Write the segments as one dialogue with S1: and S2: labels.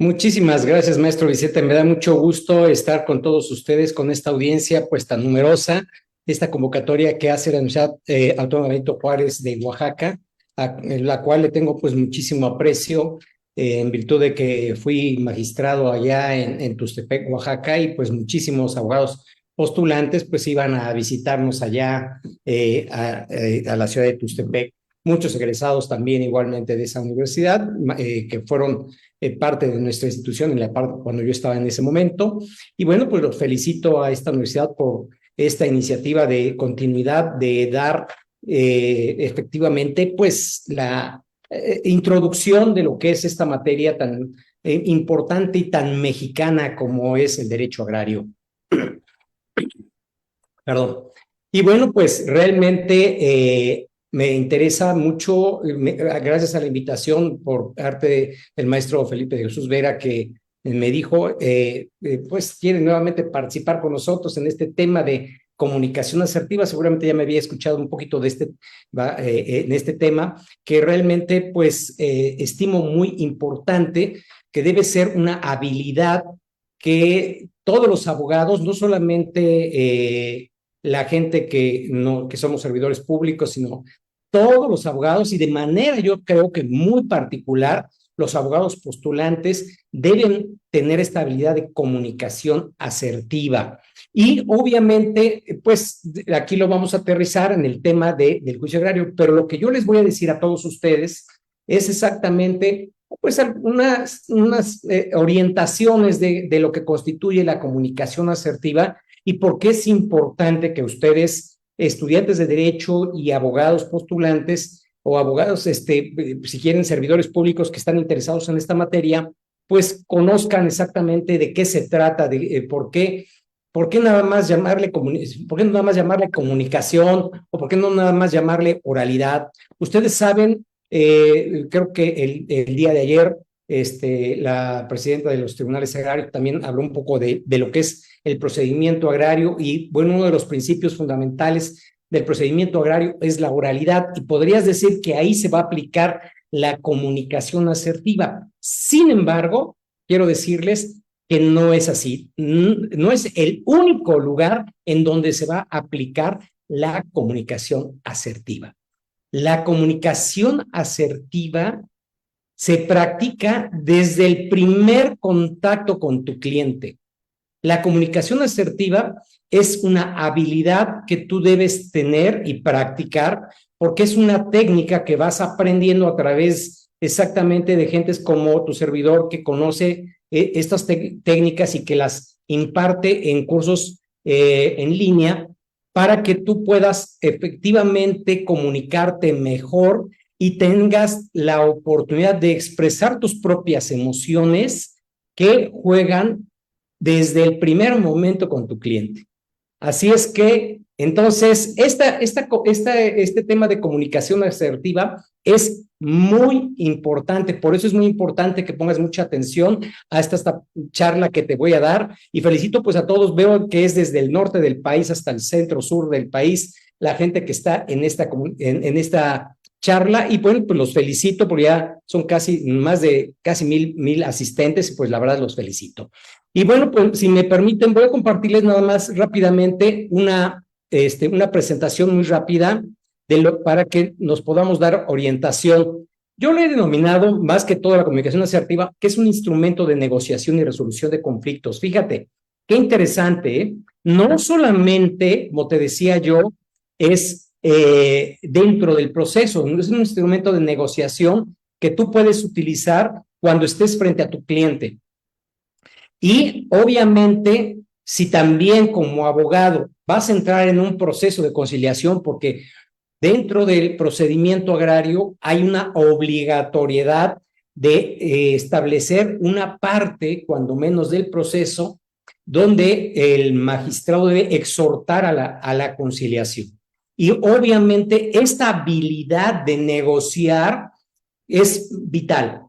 S1: Muchísimas gracias, maestro Vicente. Me da mucho gusto estar con todos ustedes, con esta audiencia pues tan numerosa, esta convocatoria que hace la Universidad Autónoma Benito Juárez de Oaxaca, en la cual le tengo pues muchísimo aprecio en virtud de que fui magistrado allá en Tustepec, Oaxaca, y pues muchísimos abogados postulantes pues iban a visitarnos allá a la ciudad de Tustepec. Muchos egresados también igualmente de esa universidad, que fueron parte de nuestra institución en la parte cuando yo estaba en ese momento. Y bueno, pues los felicito a esta universidad por esta iniciativa de continuidad, de dar efectivamente pues la introducción de lo que es esta materia tan importante y tan mexicana como es el derecho agrario. Perdón. Y bueno, pues realmente me interesa mucho, gracias a la invitación por parte del maestro Felipe de Jesús Vera, que me dijo, pues quiere nuevamente participar con nosotros en este tema de comunicación asertiva. Seguramente ya me había escuchado un poquito de en este tema, que realmente pues estimo muy importante, que debe ser una habilidad que todos los abogados, no solamente la gente que somos servidores públicos, sino todos los abogados, y de manera yo creo que muy particular, los abogados postulantes deben tener esta habilidad de comunicación asertiva. Y obviamente, pues aquí lo vamos a aterrizar en el tema del juicio agrario, pero lo que yo les voy a decir a todos ustedes es exactamente pues unas orientaciones de lo que constituye la comunicación asertiva y por qué es importante que ustedes, estudiantes de derecho y abogados postulantes o abogados, si quieren, servidores públicos que están interesados en esta materia, pues conozcan exactamente de qué se trata, de por qué nada más llamarle comunicación o por qué no nada más llamarle oralidad. Ustedes saben, creo que el día de ayer la presidenta de los tribunales agrarios también habló un poco de lo que es el procedimiento agrario y, bueno, uno de los principios fundamentales del procedimiento agrario es la oralidad y podrías decir que ahí se va a aplicar la comunicación asertiva. Sin embargo, quiero decirles que no es así. No es el único lugar en donde se va a aplicar la comunicación asertiva. La comunicación asertiva se practica desde el primer contacto con tu cliente. La comunicación asertiva es una habilidad que tú debes tener y practicar porque es una técnica que vas aprendiendo a través exactamente de gentes como tu servidor que conoce estas técnicas y que las imparte en cursos en línea para que tú puedas efectivamente comunicarte mejor y tengas la oportunidad de expresar tus propias emociones que juegan desde el primer momento con tu cliente. Así es que, entonces, este tema de comunicación asertiva es muy importante, por eso es muy importante que pongas mucha atención a esta charla que te voy a dar y felicito pues a todos, veo que es desde el norte del país hasta el centro sur del país, la gente que está en esta charla y bueno, pues los felicito porque ya son más de casi mil asistentes y pues la verdad los felicito. Y bueno, pues si me permiten, voy a compartirles nada más rápidamente una presentación muy rápida para que nos podamos dar orientación. Yo lo he denominado, más que toda la comunicación asertiva, que es un instrumento de negociación y resolución de conflictos. Fíjate, qué interesante, ¿eh? No solamente, como te decía yo, es dentro del proceso, es un instrumento de negociación que tú puedes utilizar cuando estés frente a tu cliente. Y obviamente, si también como abogado vas a entrar en un proceso de conciliación, porque dentro del procedimiento agrario hay una obligatoriedad de establecer una parte, cuando menos del proceso, donde el magistrado debe exhortar a la conciliación. Y obviamente esta habilidad de negociar es vital.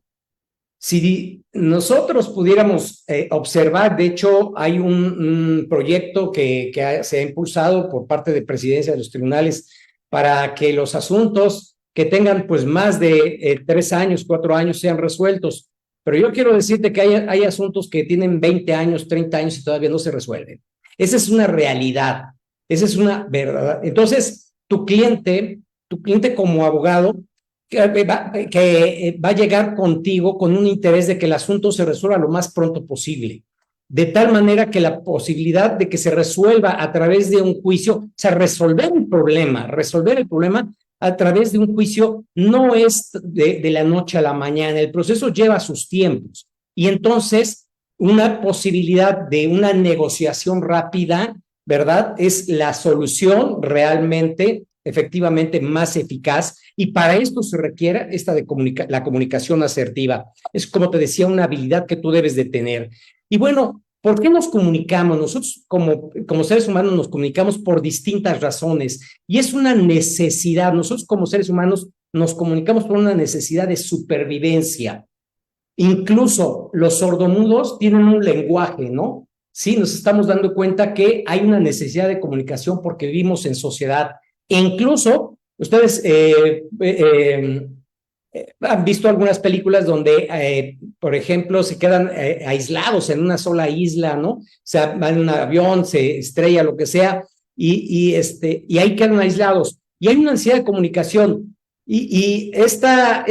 S1: Si nosotros pudiéramos observar, de hecho, hay un proyecto que se ha impulsado por parte de Presidencia de los Tribunales para que los asuntos que tengan pues más de 3 años, 4 años sean resueltos. pero yo quiero decirte que hay asuntos que tienen 20 años, 30 años y todavía no se resuelven. Esa es una realidad, esa es una verdad. Entonces, tu cliente como abogado, que va a llegar contigo con un interés de que el asunto se resuelva lo más pronto posible, de tal manera que la posibilidad de que se resuelva a través de un juicio, o sea, resolver el problema a través de un juicio no es de la noche a la mañana, el proceso lleva sus tiempos y entonces una posibilidad de una negociación rápida, ¿verdad? Es la solución realmente, efectivamente, más eficaz y para esto se requiere la comunicación asertiva. Es como te decía, una habilidad que tú debes de tener. Y bueno, ¿por qué nos comunicamos? Nosotros como seres humanos nos comunicamos por distintas razones y es una necesidad. Nosotros como seres humanos nos comunicamos por una necesidad de supervivencia. Incluso los sordomudos tienen un lenguaje, ¿no? Sí, nos estamos dando cuenta que hay una necesidad de comunicación porque vivimos en sociedad. E incluso, ustedes han visto algunas películas donde, por ejemplo, se quedan aislados en una sola isla, ¿no? O sea, van en un avión, se estrella, lo que sea, y ahí quedan aislados. Y hay una necesidad de comunicación. Y esta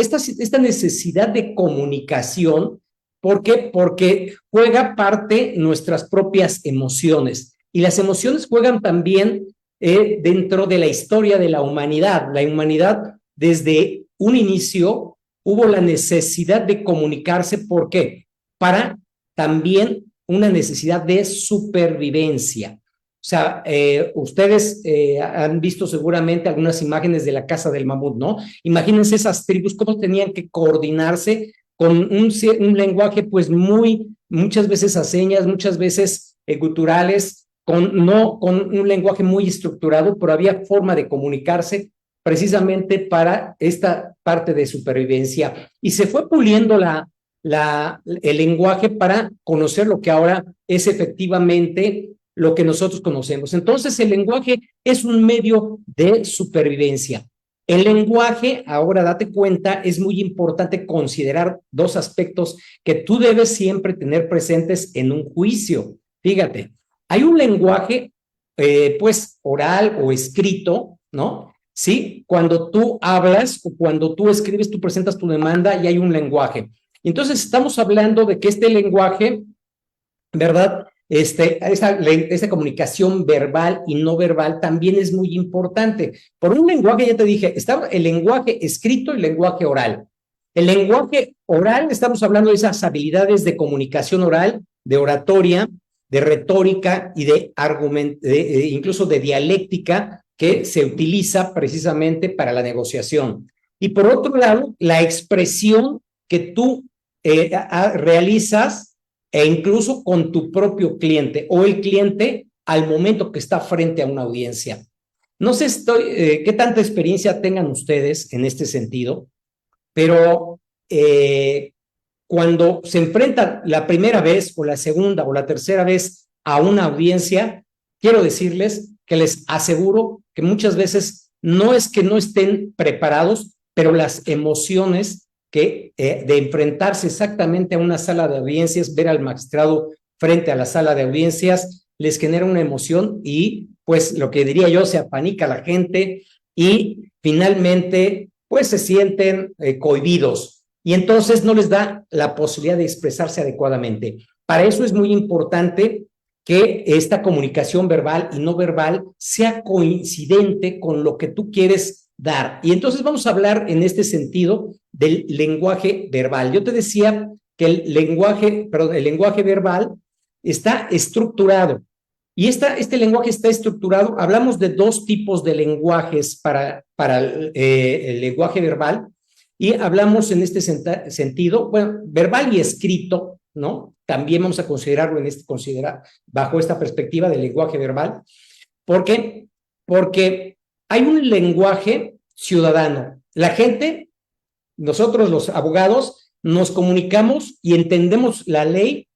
S1: necesidad de comunicación, ¿por qué? Porque juega parte nuestras propias emociones. Y las emociones juegan también dentro de la historia de la humanidad. La humanidad, desde un inicio, hubo la necesidad de comunicarse. ¿Por qué? Para también una necesidad de supervivencia. O sea, ustedes han visto seguramente algunas imágenes de la caza del mamut, ¿no? Imagínense esas tribus, cómo tenían que coordinarse con un lenguaje, pues muchas veces a señas, muchas veces guturales, con un lenguaje muy estructurado, pero había forma de comunicarse precisamente para esta parte de supervivencia. Y se fue puliendo el lenguaje para conocer lo que ahora es efectivamente lo que nosotros conocemos. Entonces, el lenguaje es un medio de supervivencia. El lenguaje, ahora date cuenta, es muy importante considerar dos aspectos que tú debes siempre tener presentes en un juicio. Fíjate, hay un lenguaje, pues, oral o escrito, ¿no? Sí, cuando tú hablas o cuando tú escribes, tú presentas tu demanda y hay un lenguaje. Entonces, estamos hablando de que este lenguaje, ¿verdad? Esta comunicación verbal y no verbal también es muy importante. Por un lenguaje, ya te dije, está el lenguaje escrito y el lenguaje oral. El lenguaje oral, estamos hablando de esas habilidades de comunicación oral, de oratoria, de retórica y incluso de dialéctica que se utiliza precisamente para la negociación. Y por otro lado, la expresión que tú realizas e incluso con tu propio cliente o el cliente al momento que está frente a una audiencia. No sé qué tanta experiencia tengan ustedes en este sentido, pero cuando se enfrentan la primera vez o la segunda o la tercera vez a una audiencia, quiero decirles que les aseguro que muchas veces no es que no estén preparados, pero las emociones de enfrentarse exactamente a una sala de audiencias, ver al magistrado frente a la sala de audiencias, les genera una emoción y, pues, lo que diría yo, se apanica la gente y finalmente, pues, se sienten cohibidos y entonces no les da la posibilidad de expresarse adecuadamente. Para eso es muy importante que esta comunicación verbal y no verbal sea coincidente con lo que tú quieres dar. Y entonces vamos a hablar en este sentido del lenguaje verbal. Yo te decía que el lenguaje verbal está estructurado. Y este lenguaje está estructurado. Hablamos de dos tipos de lenguajes para el lenguaje verbal. Y hablamos en este sentido, bueno, verbal y escrito, ¿no? También vamos a considerarlo bajo esta perspectiva del lenguaje verbal. ¿Por qué? Porque hay un lenguaje ciudadano. La gente, nosotros los abogados, nos comunicamos y entendemos la ley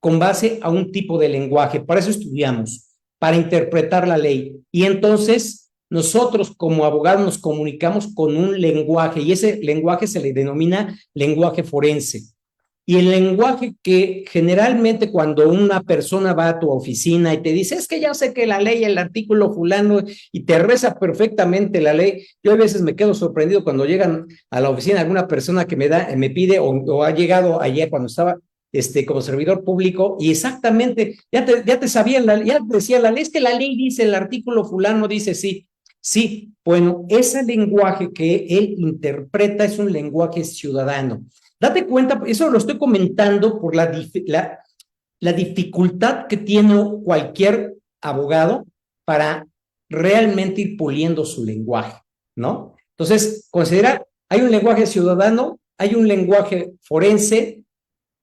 S1: con base a un tipo de lenguaje. Para eso estudiamos, para interpretar la ley. Y entonces nosotros como abogados nos comunicamos con un lenguaje y ese lenguaje se le denomina lenguaje forense. y el lenguaje que generalmente cuando una persona va a tu oficina y te dice, es que ya sé que la ley, el artículo fulano, y te reza perfectamente la ley, yo a veces me quedo sorprendido cuando llegan a la oficina alguna persona que me pide o ha llegado ayer cuando estaba como servidor público y exactamente, ya te sabían, ya te decía la ley, es que la ley dice, el artículo fulano dice sí. Sí, bueno, ese lenguaje que él interpreta es un lenguaje ciudadano. Date cuenta, eso lo estoy comentando por la dificultad que tiene cualquier abogado para realmente ir puliendo su lenguaje, ¿no? Entonces, considera, hay un lenguaje ciudadano, hay un lenguaje forense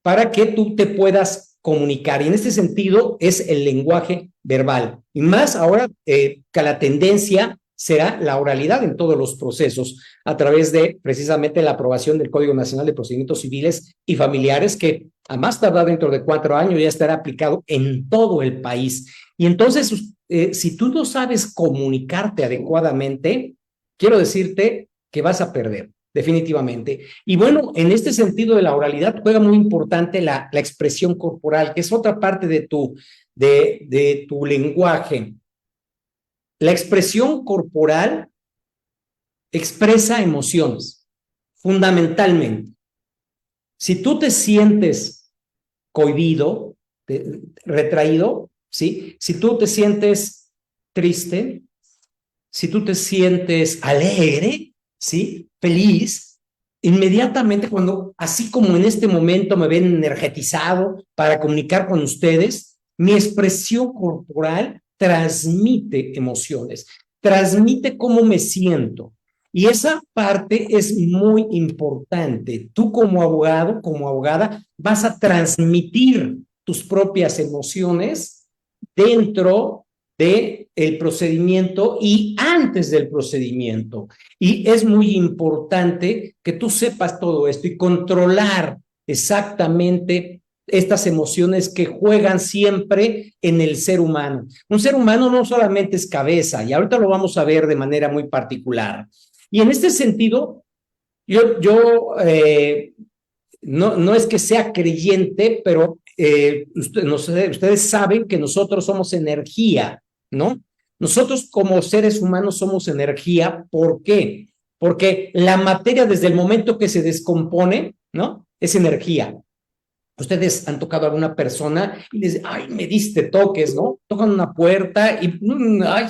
S1: para que tú te puedas comunicar. Y en este sentido es el lenguaje verbal. Y más ahora que la tendencia será la oralidad en todos los procesos a través de precisamente la aprobación del Código Nacional de Procedimientos Civiles y Familiares que a más tardar dentro de 4 años ya estará aplicado en todo el país. Y entonces, si tú no sabes comunicarte adecuadamente, quiero decirte que vas a perder, definitivamente. Y bueno, en este sentido de la oralidad juega muy importante la expresión corporal, que es otra parte de tu lenguaje. La expresión corporal expresa emociones, fundamentalmente. Si tú te sientes cohibido, retraído, ¿sí? Si tú te sientes triste, si tú te sientes alegre, ¿sí? Feliz, inmediatamente cuando, así como en este momento me ven energetizado para comunicar con ustedes, mi expresión corporal transmite emociones, transmite cómo me siento. Y esa parte es muy importante. Tú como abogado, como abogada, vas a transmitir tus propias emociones dentro del procedimiento y antes del procedimiento. Y es muy importante que tú sepas todo esto y controlar exactamente estas emociones que juegan siempre en el ser humano. Un ser humano no solamente es cabeza, y ahorita lo vamos a ver de manera muy particular. Y en este sentido, yo no es que sea creyente, pero ustedes saben que nosotros somos energía, ¿no? Nosotros como seres humanos somos energía. ¿Por qué? Porque la materia desde el momento que se descompone, ¿no? Es energía. Ustedes han tocado a alguna persona y les dicen, ay, me diste toques, ¿no? Tocan una puerta y, ay,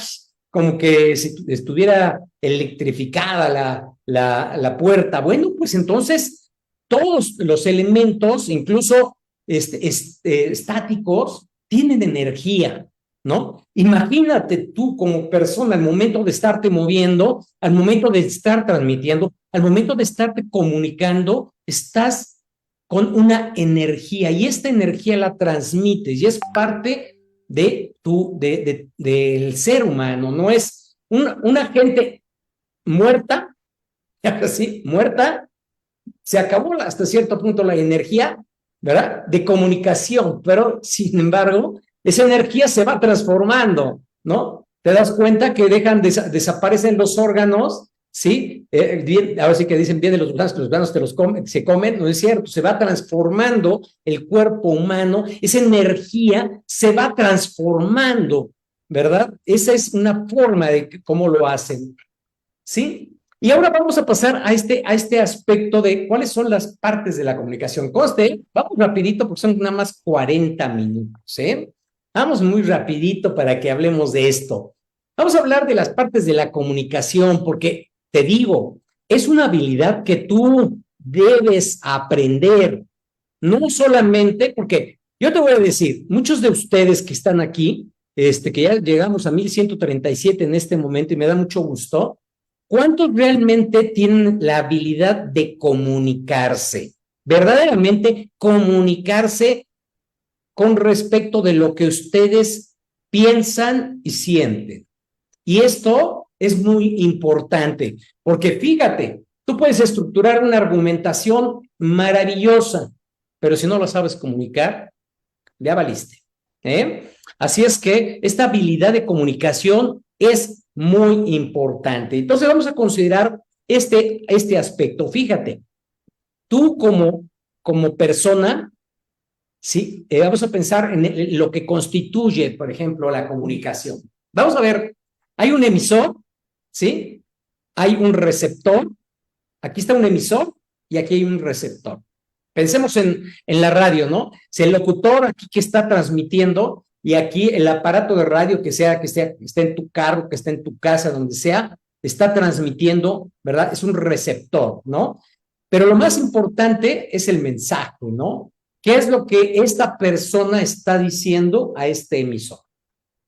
S1: como que si estuviera electrificada la puerta. Bueno, pues entonces todos los elementos, incluso estáticos, tienen energía, ¿no? Imagínate tú como persona al momento de estarte moviendo, al momento de estar transmitiendo, al momento de estarte comunicando, estás con una energía y esta energía la transmites y es parte del ser humano, no es una gente muerta, así, muerta, se acabó hasta cierto punto la energía, ¿verdad? De comunicación, pero sin embargo, esa energía se va transformando, ¿no? Te das cuenta que desaparecen los órganos, ¿sí? Ahora sí que dicen bien de los gusanos, que los gusanos se comen, no es cierto, se va transformando el cuerpo humano, esa energía se va transformando, ¿verdad? Esa es una forma de cómo lo hacen, ¿sí? Y ahora vamos a pasar a este aspecto de cuáles son las partes de la comunicación. Conste, vamos rapidito porque son nada más 40 minutos, ¿eh? Vamos muy rapidito para que hablemos de esto. Vamos a hablar de las partes de la comunicación porque, te digo, es una habilidad que tú debes aprender. No solamente porque, yo te voy a decir, muchos de ustedes que están aquí, que ya llegamos a 1137 en este momento y me da mucho gusto, ¿cuántos realmente tienen la habilidad de comunicarse? Verdaderamente comunicarse con respecto de lo que ustedes piensan y sienten. Y esto es muy importante, porque fíjate, tú puedes estructurar una argumentación maravillosa, pero si no lo sabes comunicar, ya valiste. Así es que esta habilidad de comunicación es muy importante. Entonces vamos a considerar este aspecto. Fíjate, tú como como persona, ¿sí? Vamos a pensar en lo que constituye, por ejemplo, la comunicación. Vamos a ver, hay un emisor, ¿sí? Hay un receptor, aquí está un emisor y aquí hay un receptor. Pensemos en la radio, ¿no? Si el locutor aquí que está transmitiendo y aquí el aparato de radio que esté en tu carro, que esté en tu casa, donde sea, está transmitiendo, ¿verdad? Es un receptor, ¿no? Pero lo más importante es el mensaje, ¿no? ¿Qué es lo que esta persona está diciendo a este emisor?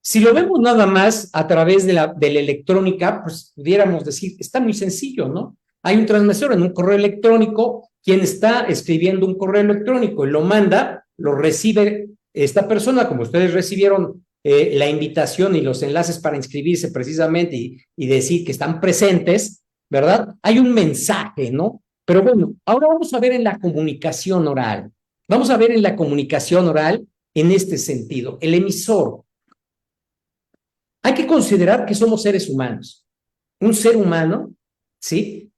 S1: Si lo vemos nada más a través de la electrónica, pues pudiéramos decir, está muy sencillo, ¿no? Hay un transmisor en un correo electrónico, quien está escribiendo un correo electrónico y lo manda, lo recibe esta persona, como ustedes recibieron la invitación y los enlaces para inscribirse precisamente y decir que están presentes, ¿verdad? Hay un mensaje, ¿no? Pero bueno, ahora vamos a ver en la comunicación oral. Vamos a ver en la comunicación oral en este sentido. El emisor. Hay que considerar que somos seres humanos. Un ser humano, ¿sí?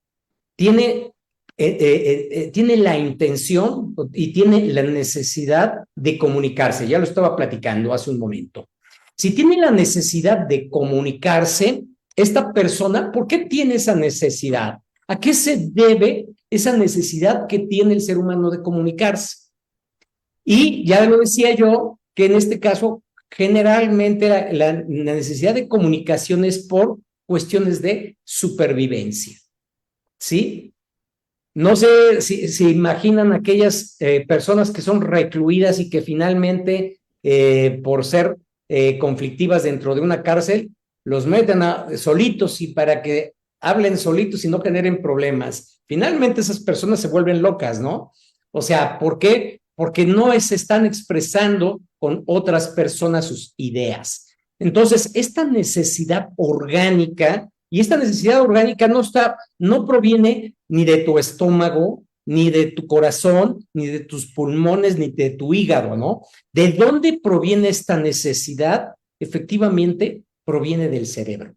S1: Tiene la intención y tiene la necesidad de comunicarse. Ya lo estaba platicando hace un momento. Si tiene la necesidad de comunicarse, esta persona, ¿por qué tiene esa necesidad? ¿A qué se debe esa necesidad que tiene el ser humano de comunicarse? Y ya lo decía yo, que en este caso, generalmente la necesidad de comunicación es por cuestiones de supervivencia, ¿sí? No sé si imaginan aquellas personas que son recluidas y que finalmente, por ser conflictivas dentro de una cárcel, los meten solitos y para que hablen solitos y no generen problemas. Finalmente esas personas se vuelven locas, ¿no? O sea, ¿por qué? Porque no se están expresando con otras personas sus ideas. Entonces, esta necesidad orgánica, y esta necesidad orgánica no proviene ni de tu estómago, ni de tu corazón, ni de tus pulmones, ni de tu hígado, ¿no? ¿De dónde proviene esta necesidad? Efectivamente, proviene del cerebro.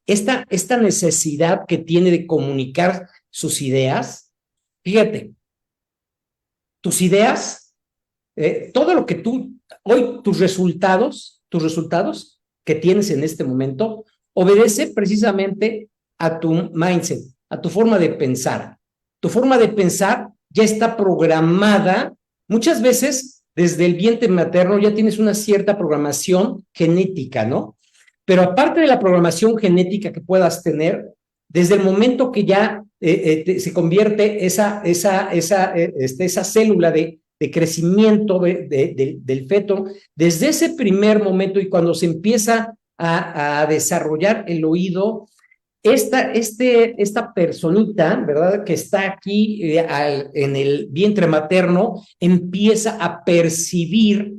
S1: Esta necesidad que tiene de comunicar sus ideas, fíjate, tus ideas, todo lo que hoy tus resultados que tienes en este momento, obedece precisamente a tu mindset, a tu forma de pensar. Tu forma de pensar ya está programada, muchas veces desde el vientre materno ya tienes una cierta programación genética, ¿no? Pero aparte de la programación genética que puedas tener, desde el momento que ya se convierte esa célula de crecimiento del feto, desde ese primer momento y cuando se empieza a desarrollar el oído, esta personita, ¿verdad?, que está aquí en el vientre materno, empieza a percibir,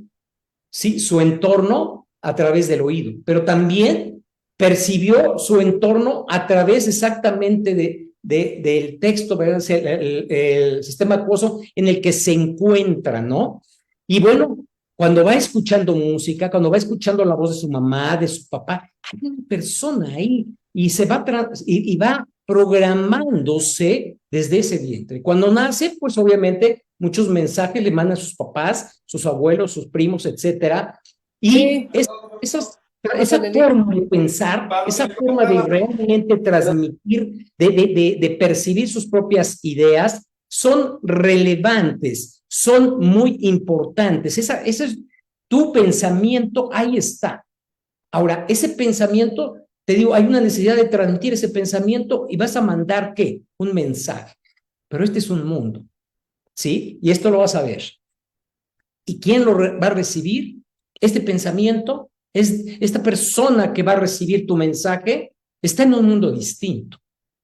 S1: ¿sí?, su entorno a través del oído, pero también percibió su entorno a través exactamente del texto, ¿verdad?, el sistema acuoso en el que se encuentra, ¿no? Y bueno, cuando va escuchando música, cuando va escuchando la voz de su mamá, de su papá, hay una persona ahí y va programándose desde ese vientre. Cuando nace, pues obviamente muchos mensajes le mandan a sus papás, sus abuelos, sus primos, etcétera. Y esa forma de pensar, esa forma de realmente transmitir, de percibir sus propias ideas, son relevantes, son muy importantes. Ese es tu pensamiento, ahí está. Ahora, ese pensamiento, te digo, hay una necesidad de transmitir ese pensamiento y vas a mandar, ¿qué? Un mensaje. Pero este es un mundo, ¿sí? Y esto lo vas a ver. ¿Y quién lo va a recibir? Este pensamiento, esta persona que va a recibir tu mensaje, está en un mundo distinto,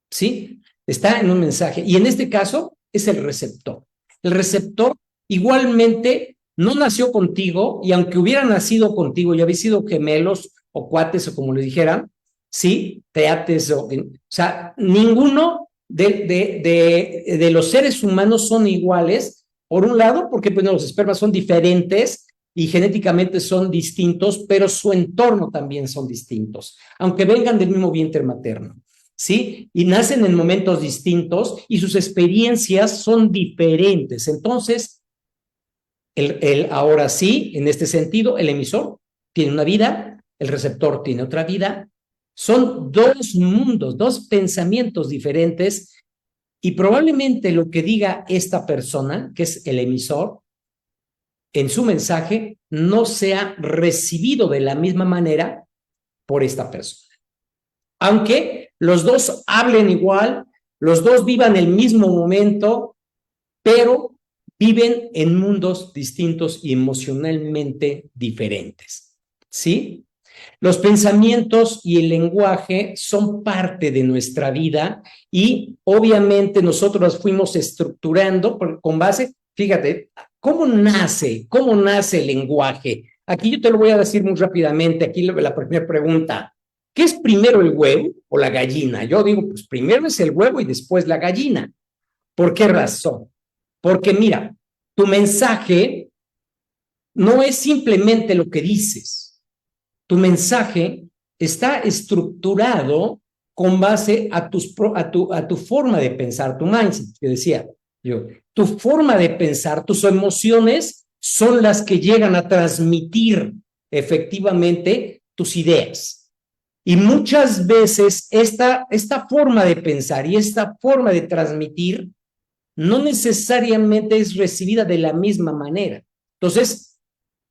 S1: ¿sí? Está en un mensaje. Y en este caso es el receptor. El receptor igualmente no nació contigo, y aunque hubiera nacido contigo y habéis sido gemelos o cuates o como le dijeran, ¿sí? Teates o sea, ninguno de los seres humanos son iguales, por un lado, porque pues, los espermas son diferentes y genéticamente son distintos, pero su entorno también son distintos, aunque vengan del mismo vientre materno. ¿sí? Y nacen en momentos distintos y sus experiencias son diferentes. Entonces, ahora sí, en este sentido, el emisor tiene una vida, el receptor tiene otra vida. Son dos mundos, dos pensamientos diferentes y probablemente lo que diga esta persona, que es el emisor, en su mensaje no sea recibido de la misma manera por esta persona. Aunque los dos hablen igual, los dos vivan el mismo momento, pero viven en mundos distintos y emocionalmente diferentes, ¿sí? Los pensamientos y el lenguaje son parte de nuestra vida y obviamente nosotros los fuimos estructurando con base, fíjate, ¿cómo nace el lenguaje? Aquí yo te lo voy a decir muy rápidamente, aquí la primera pregunta, ¿qué es primero el huevo o la gallina? Yo digo, pues primero es el huevo y después la gallina. ¿Por qué razón? Porque mira, tu mensaje no es simplemente lo que dices. Tu mensaje está estructurado con base a tu forma de pensar, tu mindset, que decía yo. Tu forma de pensar, tus emociones son las que llegan a transmitir efectivamente tus ideas. Y muchas veces esta forma de pensar y esta forma de transmitir no necesariamente es recibida de la misma manera. Entonces,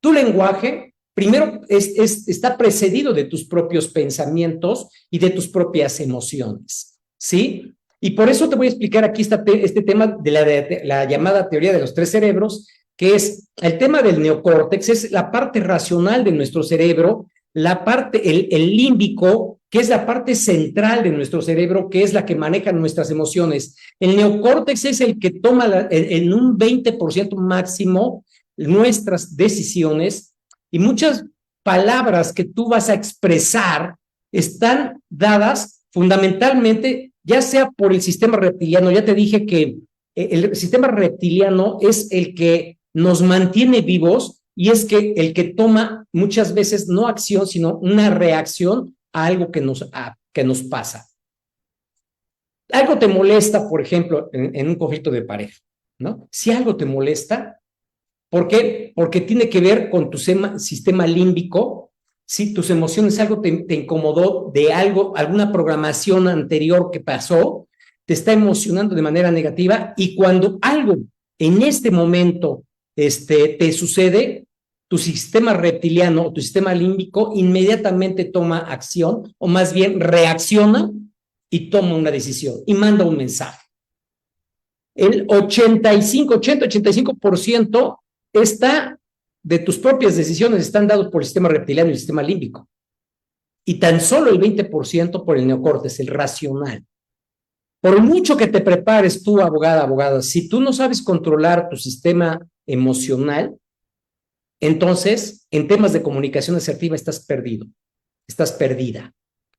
S1: tu lenguaje primero está precedido de tus propios pensamientos y de tus propias emociones, ¿sí? Y por eso te voy a explicar aquí este tema de la llamada teoría de los tres cerebros, que es el tema del neocórtex, es la parte racional de nuestro cerebro, la parte, el límbico, que es la parte central de nuestro cerebro, que es la que maneja nuestras emociones. El neocórtex es el que toma en un 20% máximo nuestras decisiones y muchas palabras que tú vas a expresar están dadas fundamentalmente ya sea por el sistema reptiliano. Ya te dije que el sistema reptiliano es el que nos mantiene vivos y es que el que toma muchas veces no acción, sino una reacción a algo que nos pasa. Algo te molesta, por ejemplo, en un conflicto de pareja, ¿no? Si algo te molesta, ¿por qué? Porque tiene que ver con tu sistema límbico. Si tus emociones, algo te incomodó de algo, alguna programación anterior que pasó, te está emocionando de manera negativa y cuando algo en este momento te sucede, tu sistema reptiliano o tu sistema límbico inmediatamente toma acción o más bien reacciona y toma una decisión y manda un mensaje. El 85% de tus propias decisiones están dados por el sistema reptiliano y el sistema límbico. Y tan solo el 20% por el neocórtex, el racional. Por mucho que te prepares tú, abogada, abogado, si tú no sabes controlar tu sistema emocional, entonces en temas de comunicación asertiva estás perdido, estás perdida.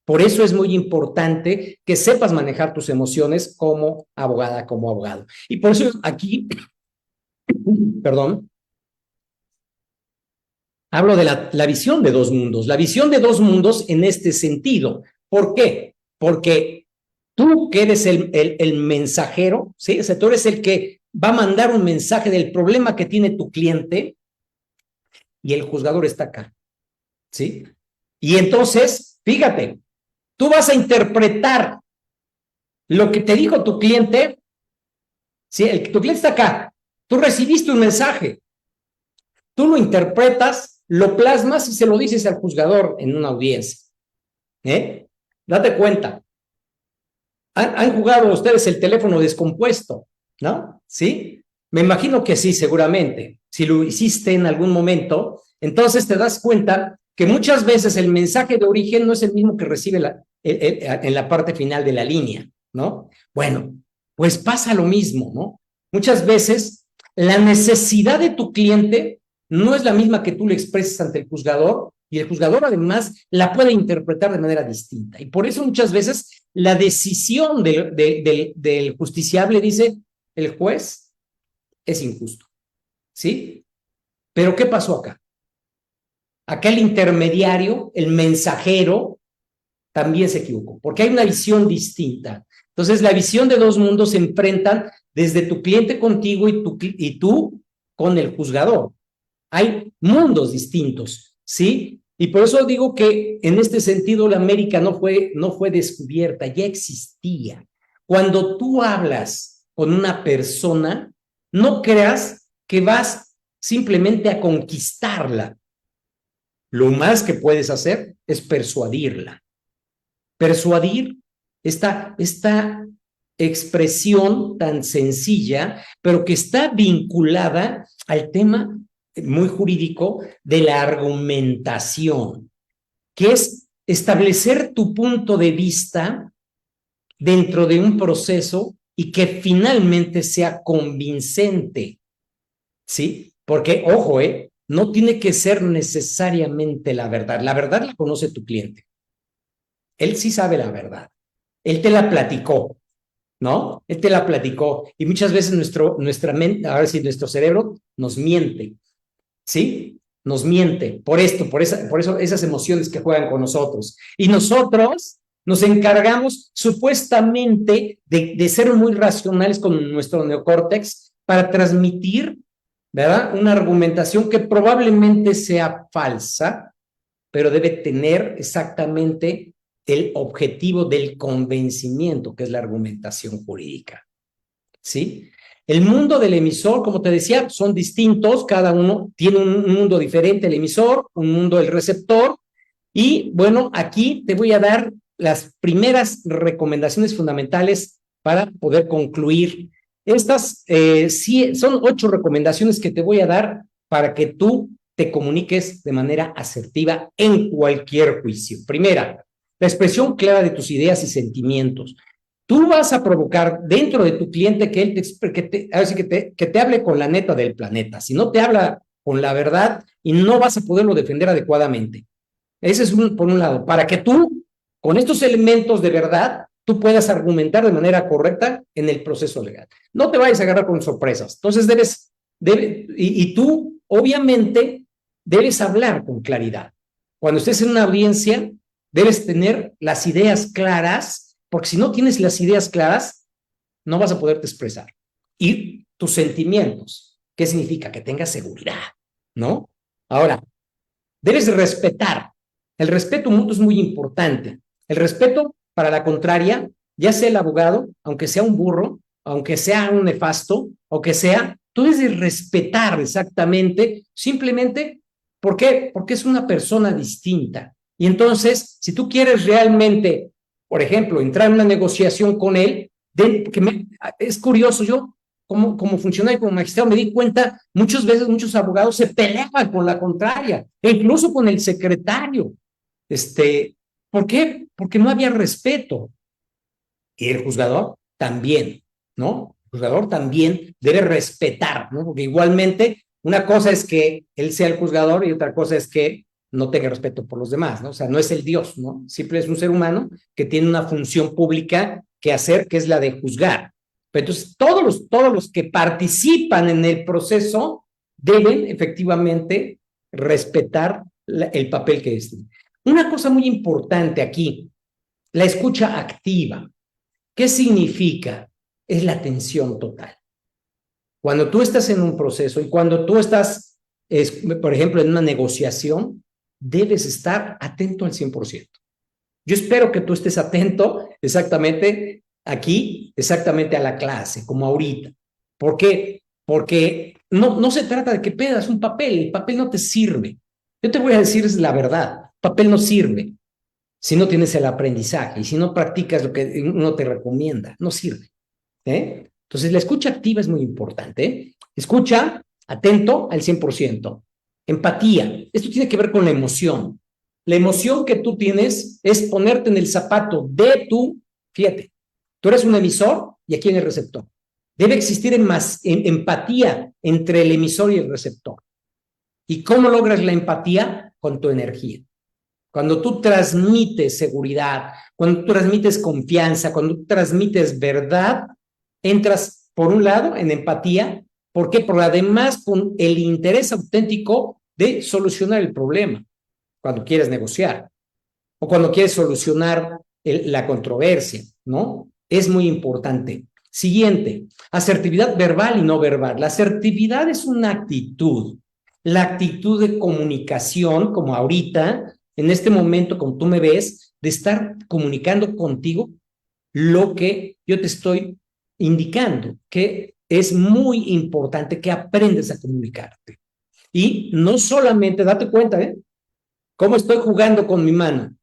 S1: Por eso es muy importante que sepas manejar tus emociones como abogada, como abogado. Y por eso aquí, perdón, hablo de la visión de dos mundos. La visión de dos mundos en este sentido. ¿Por qué? Porque tú que eres el mensajero, ¿sí? O sea, tú eres el que va a mandar un mensaje del problema que tiene tu cliente y el juzgador está acá, ¿sí? Y entonces, fíjate, tú vas a interpretar lo que te dijo tu cliente, ¿sí? Tu cliente está acá, tú recibiste un mensaje, tú lo interpretas, lo plasmas y se lo dices al juzgador en una audiencia. Date cuenta. ¿Han jugado ustedes el teléfono descompuesto? ¿No? ¿Sí? Me imagino que sí, seguramente. Si lo hiciste en algún momento, entonces te das cuenta que muchas veces el mensaje de origen no es el mismo que recibe en la parte final de la línea, ¿no? Bueno, pues pasa lo mismo, ¿no? Muchas veces la necesidad de tu cliente no es la misma que tú le expreses ante el juzgador y el juzgador además la puede interpretar de manera distinta. Y por eso muchas veces la decisión del justiciable dice, el juez es injusto, ¿sí? Pero ¿qué pasó acá? Acá el intermediario, el mensajero, también se equivocó, porque hay una visión distinta. Entonces, la visión de dos mundos se enfrentan desde tu cliente contigo y tú con el juzgador. Hay mundos distintos, ¿sí? Y por eso digo que en este sentido la América no fue descubierta, ya existía. Cuando tú hablas con una persona, no creas que vas simplemente a conquistarla. Lo más que puedes hacer es persuadirla. Persuadir esta expresión tan sencilla, pero que está vinculada al tema muy jurídico de la argumentación, que es establecer tu punto de vista dentro de un proceso y que finalmente sea convincente, ¿sí? Porque, ojo, no tiene que ser necesariamente la verdad. La verdad la conoce tu cliente. Él sí sabe la verdad. Él te la platicó, ¿no? Él te la platicó. Y muchas veces nuestra mente, ahora sí, nuestro cerebro nos miente, ¿sí? Nos miente por esto, por eso esas emociones que juegan con nosotros. Y nosotros nos encargamos supuestamente de ser muy racionales con nuestro neocórtex para transmitir, ¿verdad? Una argumentación que probablemente sea falsa, pero debe tener exactamente el objetivo del convencimiento, que es la argumentación jurídica, ¿sí? El mundo del emisor, como te decía, son distintos, cada uno tiene un mundo diferente, el emisor, un mundo el receptor, y bueno, aquí te voy a dar las primeras recomendaciones fundamentales para poder concluir. Estas sí, son 8 recomendaciones que te voy a dar para que tú te comuniques de manera asertiva en cualquier juicio. Primera, la expresión clara de tus ideas y sentimientos. Tú vas a provocar dentro de tu cliente que él que te hable con la neta del planeta. Si no te habla con la verdad y no vas a poderlo defender adecuadamente. Ese es por un lado, para que tú, con estos elementos de verdad, tú puedas argumentar de manera correcta en el proceso legal. No te vayas a agarrar con sorpresas. Entonces y tú, obviamente, debes hablar con claridad. Cuando estés en una audiencia, debes tener las ideas claras, porque si no tienes las ideas claras, no vas a poderte expresar. Y tus sentimientos, ¿qué significa? Que tengas seguridad, ¿no? Ahora, debes respetar. El respeto mutuo es muy importante. El respeto para la contraria, ya sea el abogado, aunque sea un burro, aunque sea un nefasto, o que sea, tú debes respetar exactamente, simplemente, ¿por qué? Porque es una persona distinta. Y entonces, si tú quieres realmente, por ejemplo, entrar en una negociación con él, es curioso, yo como funcionario, como magistrado, me di cuenta, muchas veces muchos abogados se peleaban con la contraria, e incluso con el secretario. ¿Por qué? Porque no había respeto. Y el juzgador también, ¿no? El juzgador también debe respetar, ¿no? Porque igualmente, una cosa es que él sea el juzgador y otra cosa es que no tenga respeto por los demás, ¿no? O sea, no es el Dios, ¿no? Simple es un ser humano que tiene una función pública que hacer, que es la de juzgar. Pero entonces, todos los que participan en el proceso deben efectivamente respetar el papel que es. Una cosa muy importante aquí, la escucha activa. ¿Qué significa? Es la atención total. Cuando tú estás en un proceso y cuando tú estás, por ejemplo, en una negociación, debes estar atento al 100%. Yo espero que tú estés atento exactamente aquí, exactamente a la clase, como ahorita. ¿Por qué? Porque no se trata de que pedas un papel, el papel no te sirve. Yo te voy a decir la verdad, el papel no sirve si no tienes el aprendizaje y si no practicas lo que uno te recomienda, no sirve. Entonces, la escucha activa es muy importante. Escucha, atento al 100%. Empatía. Esto tiene que ver con la emoción. La emoción que tú tienes es ponerte en el zapato de fíjate, tú eres un emisor y aquí en el receptor. Debe existir empatía entre el emisor y el receptor. ¿Y cómo logras la empatía? Con tu energía. Cuando tú transmites seguridad, cuando tú transmites confianza, cuando tú transmites verdad, entras, por un lado, en empatía. ¿Por qué? Porque además con el interés auténtico de solucionar el problema cuando quieres negociar. o cuando quieres solucionar la controversia, ¿no? Es muy importante. Siguiente, asertividad verbal y no verbal. La asertividad es una actitud, la actitud de comunicación, como ahorita, en este momento, como tú me ves, de estar comunicando contigo lo que yo te estoy indicando, que es muy importante que aprendas a comunicarte. Y no solamente, date cuenta, cómo estoy jugando con mi mano.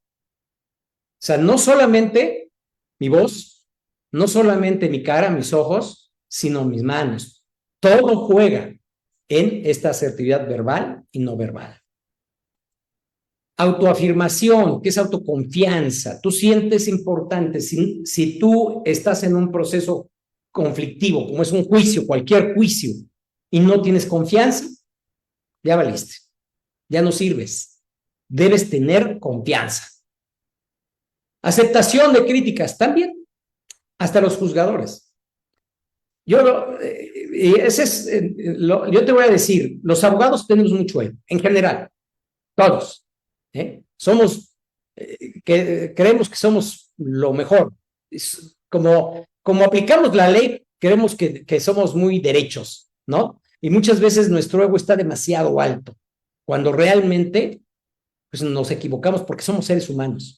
S1: O sea, no solamente mi voz, no solamente mi cara, mis ojos, sino mis manos. Todo juega en esta asertividad verbal y no verbal. Autoafirmación, que es autoconfianza. Tú sientes importante. Si tú estás en un proceso conflictivo, como es un juicio, cualquier juicio, y no tienes confianza, ya valiste. Ya no sirves. Debes tener confianza. Aceptación de críticas también, hasta los juzgadores. Yo te voy a decir, los abogados tenemos mucho ego, en general, todos. Somos, creemos que somos lo mejor. Como aplicamos la ley, creemos que somos muy derechos, ¿no? Y muchas veces nuestro ego está demasiado alto, cuando realmente pues, nos equivocamos porque somos seres humanos.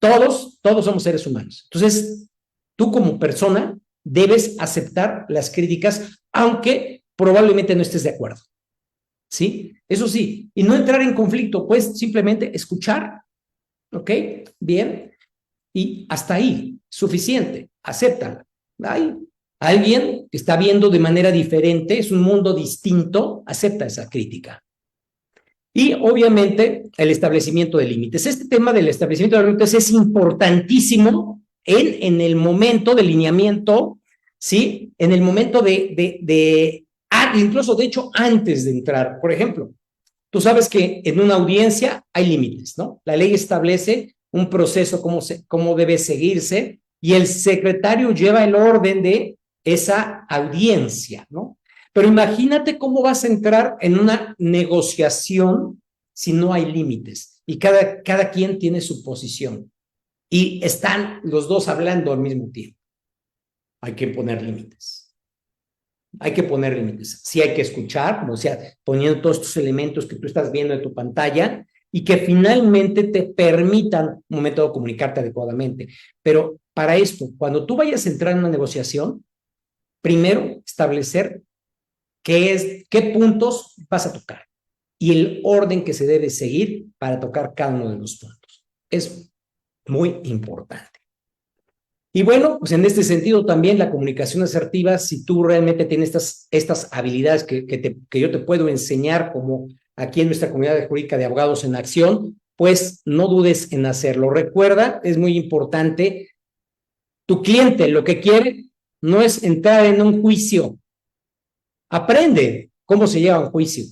S1: Todos somos seres humanos. Entonces, tú como persona debes aceptar las críticas, aunque probablemente no estés de acuerdo. ¿Sí? Eso sí, y no entrar en conflicto, pues simplemente escuchar, ¿ok? Bien, y hasta ahí, suficiente, acéptala. Hay alguien que está viendo de manera diferente, es un mundo distinto, acepta esa crítica. Y obviamente el establecimiento de límites. Este tema del establecimiento de límites es importantísimo en el momento de lineamiento, ¿sí? En el momento incluso de hecho antes de entrar. Por ejemplo, tú sabes que en una audiencia hay límites, ¿no? La ley establece un proceso, cómo debe seguirse, y el secretario lleva el orden de esa audiencia, ¿no? Pero imagínate cómo vas a entrar en una negociación si no hay límites y cada quien tiene su posición y están los dos hablando al mismo tiempo. Hay que poner límites. Hay que poner límites. Sí hay que escuchar, o sea, poniendo todos estos elementos que tú estás viendo en tu pantalla y que finalmente te permitan un momento de comunicarte adecuadamente. Pero para esto, cuando tú vayas a entrar en una negociación, primero establecer qué puntos vas a tocar y el orden que se debe seguir para tocar cada uno de los puntos. Es muy importante. Y bueno, pues en este sentido también la comunicación asertiva, si tú realmente tienes estas habilidades que yo te puedo enseñar como aquí en nuestra comunidad jurídica de abogados en acción, pues no dudes en hacerlo. Recuerda, es muy importante, tu cliente lo que quiere no es entrar en un juicio. Aprende cómo se lleva un juicio,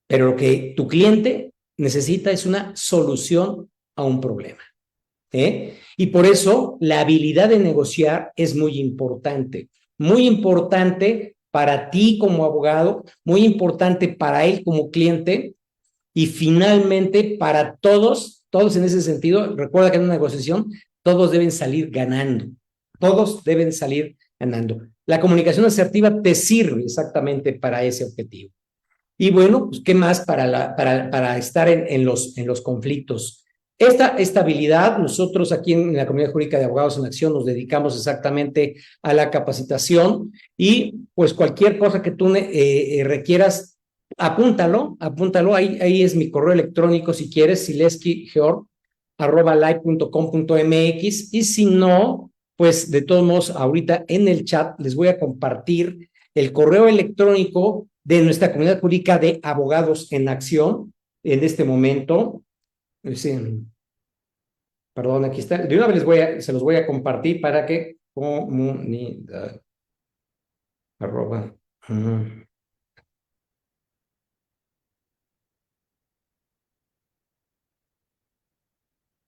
S1: pero lo que tu cliente necesita es una solución a un problema. Y por eso la habilidad de negociar es muy importante para ti como abogado, muy importante para él como cliente y finalmente para todos en ese sentido. Recuerda que en una negociación todos deben salir ganando, todos deben salir ganando. La comunicación asertiva te sirve exactamente para ese objetivo. Y bueno, pues, ¿qué más para estar en los conflictos? Esta habilidad, nosotros aquí en la Comunidad Jurídica de Abogados en Acción nos dedicamos exactamente a la capacitación y pues cualquier cosa que tú requieras, apúntalo, ahí es mi correo electrónico si quieres, sileskigeorg@live.com.mx, y si no, pues de todos modos ahorita en el chat les voy a compartir el correo electrónico de nuestra Comunidad Jurídica de Abogados en Acción en este momento. Sí, perdón, aquí está. De una vez se los voy a compartir para que comunidad arroba.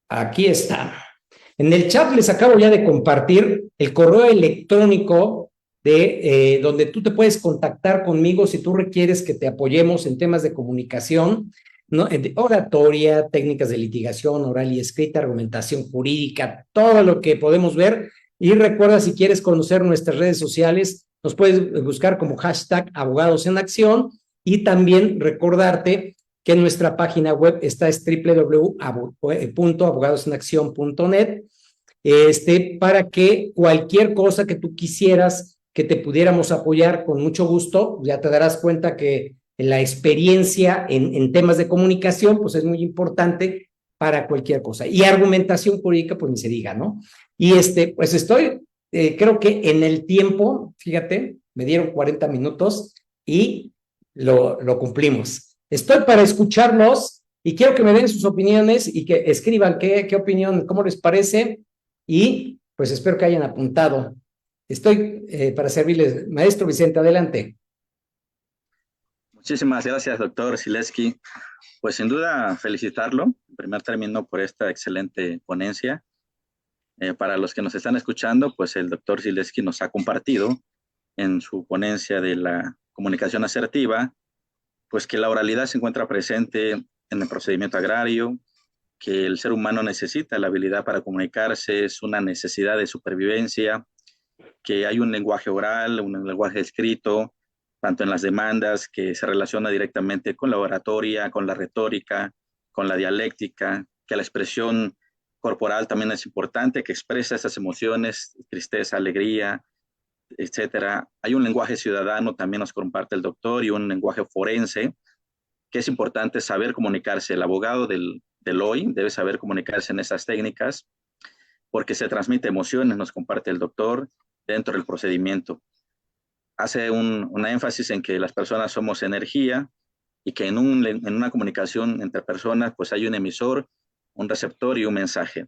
S1: Aquí está. En el chat les acabo ya de compartir el correo electrónico de donde tú te puedes contactar conmigo si tú requieres que te apoyemos en temas de comunicación. ¿no? Oratoria, técnicas de litigación oral y escrita, argumentación jurídica, todo lo que podemos ver. Y recuerda, si quieres conocer nuestras redes sociales, nos puedes buscar como hashtag Abogados en Acción, y también recordarte que nuestra página web está es www.abogadosenaccion.net, para que cualquier cosa que tú quisieras que te pudiéramos apoyar, con mucho gusto. Ya te darás cuenta que la experiencia en temas de comunicación pues es muy importante para cualquier cosa. Y argumentación jurídica, pues ni se diga, ¿no? Y pues estoy, creo que en el tiempo, fíjate, me dieron 40 minutos y lo cumplimos. Estoy para escucharlos y quiero que me den sus opiniones y que escriban qué opinión, cómo les parece, y pues espero que hayan apuntado. Estoy para servirles. Maestro Vicente, adelante.
S2: Muchísimas gracias, doctor Zilewski. Pues sin duda felicitarlo, en primer término, por esta excelente ponencia. Para los que nos están escuchando, pues el doctor Zilewski nos ha compartido en su ponencia de la comunicación asertiva, pues que la oralidad se encuentra presente en el procedimiento agrario, que el ser humano necesita la habilidad para comunicarse, es una necesidad de supervivencia, que hay un lenguaje oral, un lenguaje escrito, tanto en las demandas, que se relaciona directamente con la oratoria, con la retórica, con la dialéctica, que la expresión corporal también es importante, que expresa esas emociones, tristeza, alegría, etcétera. Hay un lenguaje ciudadano, también nos comparte el doctor, y un lenguaje forense, que es importante saber comunicarse. El abogado del hoy debe saber comunicarse en esas técnicas, porque se transmite emociones, nos comparte el doctor, dentro del procedimiento. Hace una énfasis en que las personas somos energía y que en una comunicación entre personas pues hay un emisor, un receptor y un mensaje.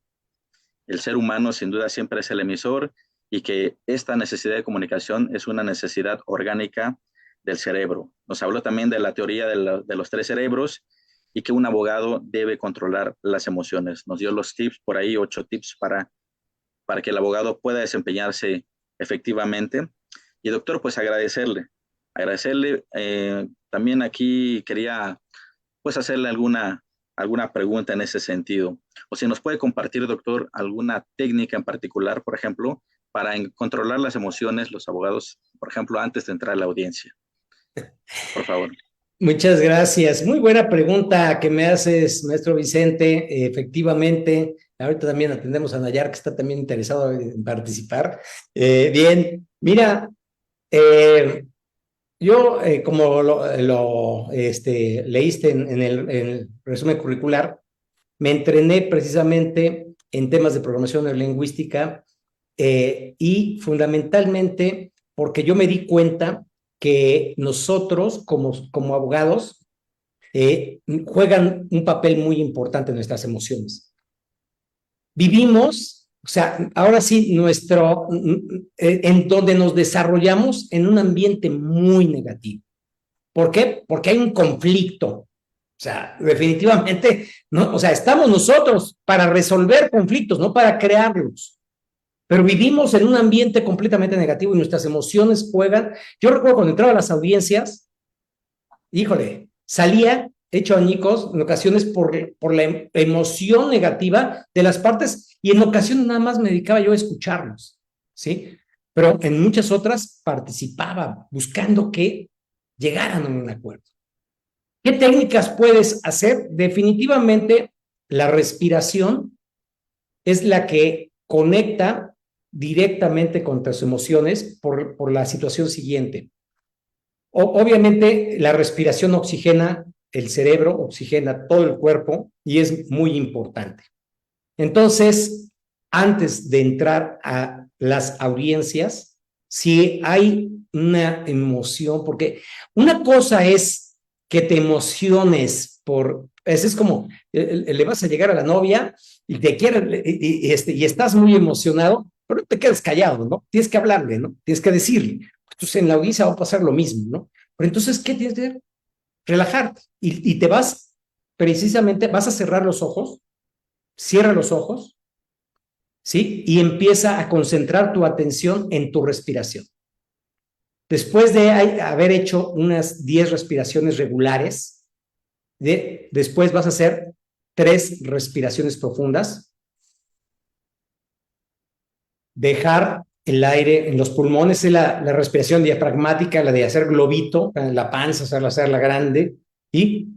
S2: El ser humano sin duda siempre es el emisor, y que esta necesidad de comunicación es una necesidad orgánica del cerebro. Nos habló también de la teoría de los 3 cerebros, y que un abogado debe controlar las emociones. Nos dio los tips por ahí, 8 tips para que el abogado pueda desempeñarse efectivamente. Y doctor, pues agradecerle. También aquí quería pues hacerle alguna pregunta en ese sentido. O si nos puede compartir, doctor, alguna técnica en particular, por ejemplo, para controlar las emociones, los abogados, por ejemplo, antes de entrar a la audiencia. Por favor.
S1: Muchas gracias. Muy buena pregunta que me haces, maestro Vicente. Efectivamente, ahorita también atendemos a Nayar, que está también interesado en participar. Bien, mira, yo, como leíste en el resumen curricular, me entrené precisamente en temas de programación neurolingüística, y fundamentalmente porque yo me di cuenta que nosotros como abogados juegan un papel muy importante en nuestras emociones. Vivimos, o sea, ahora sí, en donde nos desarrollamos en un ambiente muy negativo. ¿Por qué? Porque hay un conflicto. O sea, definitivamente, no, o sea, estamos nosotros para resolver conflictos, no para crearlos. Pero vivimos en un ambiente completamente negativo y nuestras emociones juegan. Yo recuerdo cuando entraba a las audiencias, híjole, salía hecho añicos en ocasiones por la emoción negativa de las partes, y en ocasiones nada más me dedicaba yo a escucharlos, ¿sí? Pero en muchas otras participaba buscando que llegaran a un acuerdo. ¿Qué técnicas puedes hacer? Definitivamente la respiración es la que conecta directamente con tus emociones por la situación siguiente. Obviamente la respiración oxigena el cerebro, oxigena todo el cuerpo y es muy importante. Entonces, antes de entrar a las audiencias, si hay una emoción, porque una cosa es que te emociones es como, le vas a llegar a la novia y te quiere, y estás muy emocionado, pero no te quedes callado, ¿no? Tienes que hablarle, ¿no? Tienes que decirle. Entonces en la audiencia va a pasar lo mismo, ¿no? Pero entonces, ¿qué tienes que hacer? Relajarte, y te vas, precisamente, vas a cerrar los ojos, cierra los ojos, ¿sí? Y empieza a concentrar tu atención en tu respiración. Después de haber hecho unas 10 respiraciones regulares, Después vas a hacer 3 respiraciones profundas. Dejar el aire en los pulmones, es la respiración diafragmática, la de hacer globito, la panza, hacerla grande y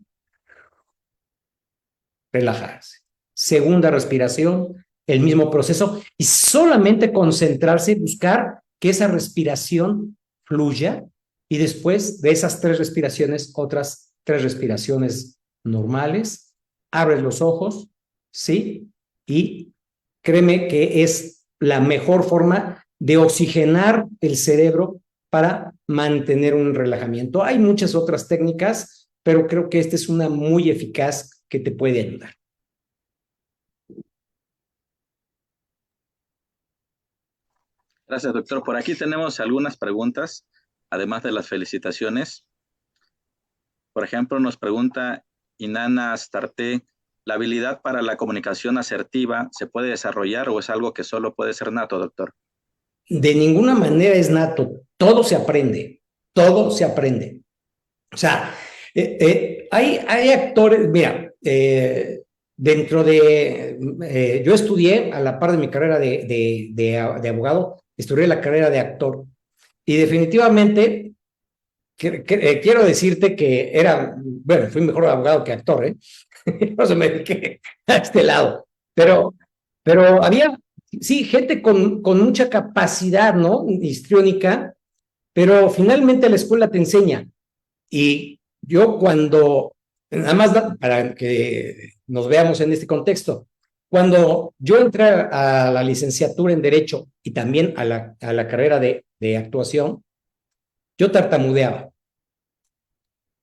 S1: relajarse. Segunda respiración, el mismo proceso y solamente concentrarse, buscar que esa respiración fluya y después de esas 3 respiraciones, otras 3 respiraciones normales, abres los ojos, ¿sí? Y créeme que es la mejor forma de oxigenar el cerebro para mantener un relajamiento. Hay muchas otras técnicas, pero creo que esta es una muy eficaz que te puede ayudar.
S2: Gracias, doctor. Por aquí tenemos algunas preguntas, además de las felicitaciones. Por ejemplo, nos pregunta Inanna Astarte, ¿la habilidad para la comunicación asertiva se puede desarrollar o es algo que solo puede ser nato, doctor?
S1: De ninguna manera es nato, todo se aprende, todo se aprende. O sea, hay actores, mira, dentro de, yo estudié a la par de mi carrera de abogado, estudié la carrera de actor y definitivamente quiero decirte que era, bueno, fui mejor abogado que actor, ¿eh? No se me dediqué a este lado, pero había, sí, gente con mucha capacidad, ¿no? Histriónica, pero finalmente la escuela te enseña. Y yo cuando, nada más para que nos veamos en este contexto, cuando yo entré a la licenciatura en Derecho y también a la carrera de actuación, yo tartamudeaba.